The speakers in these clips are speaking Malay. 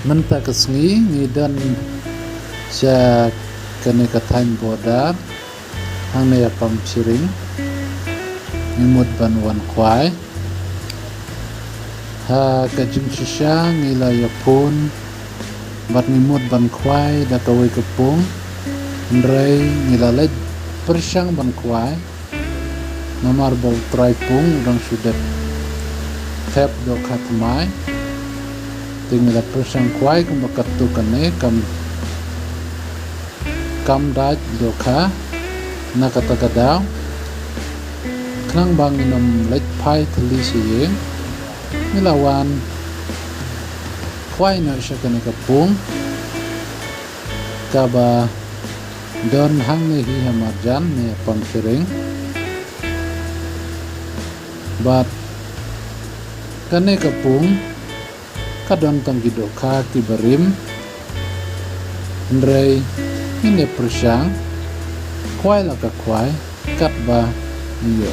Menta kesngi ngidan sia kene ka Thain border hang ne Pamsharing ngimut ban wan Khwai ha ka jing shisha ngila ya pun bat ngimut ban Khwai da Khwai Pung ndrai ngila lej persang ban Khwai nomor bol Khwai Pung dong sudah tap do khatmai tinggal persang Khwai kum bakatu kane kam daj do kha na kata kadaw klang bang inom lej pai thli siyeng milawan Khwai na siya kane kapung kaba don hang ne hi hamarjan ne Pamsharing bat kane kapung kadon tang gidoka kibarim ndrei ine persang Khwai la ka Khwai kat ba yo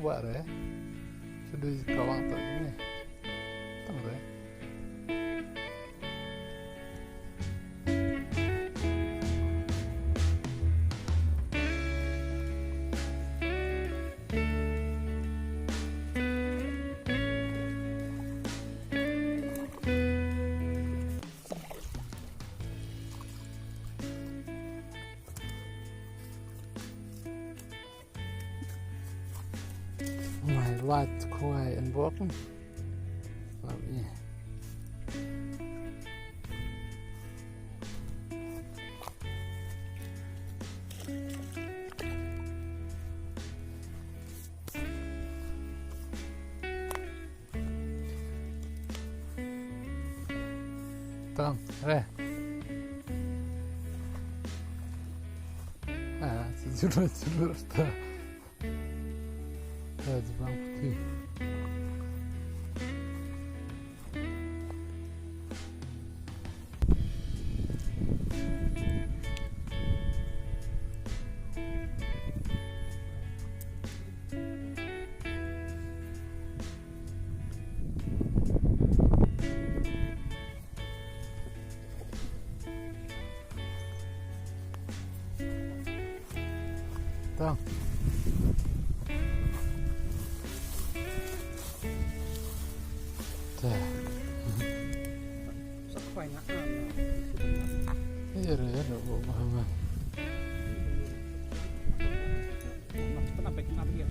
kubare sudah kawang tak ini tangre White Khwai and broken. Lovely. Tang, re. Sejurus ta. That's bang putih. Khwai nak am. Ya, mama. Kenapa dia?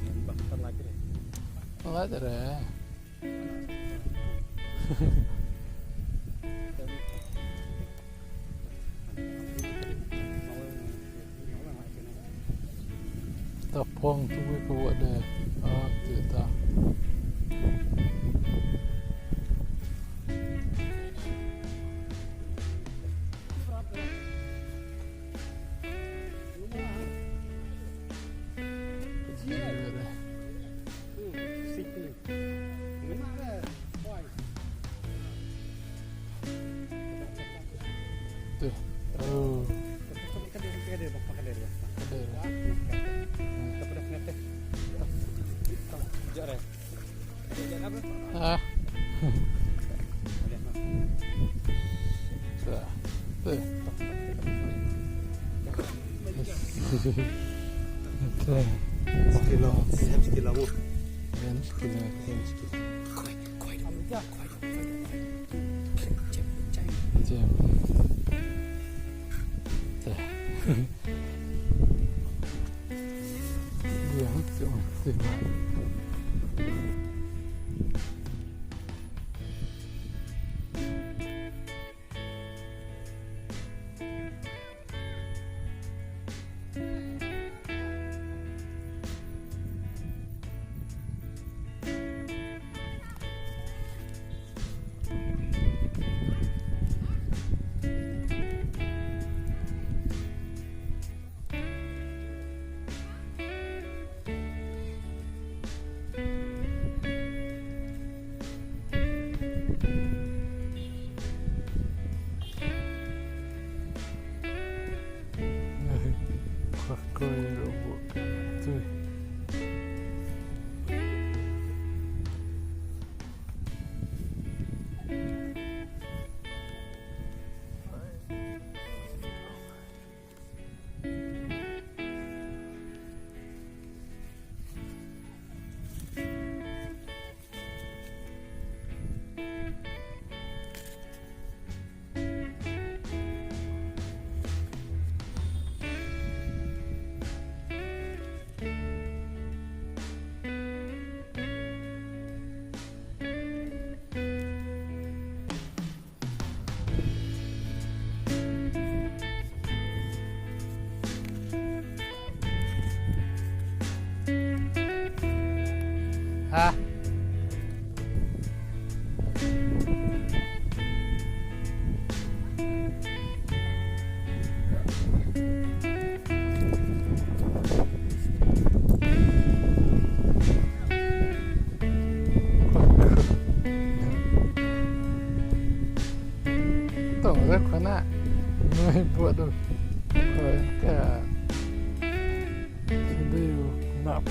Ni bakal lagi deh. Enggak ada. Tapong tu ke buat dia. Kita. Tuh. Oh. Ah. Tuh. Tuh. Sekilo. Sekilo. Yan, sekilo. Khwai. Jam. Tuh. Yang cuma. Khwai robot. Tuh. Hah? Tổng rất khó nạ. Người buat được. Rồi cả. Điều nạp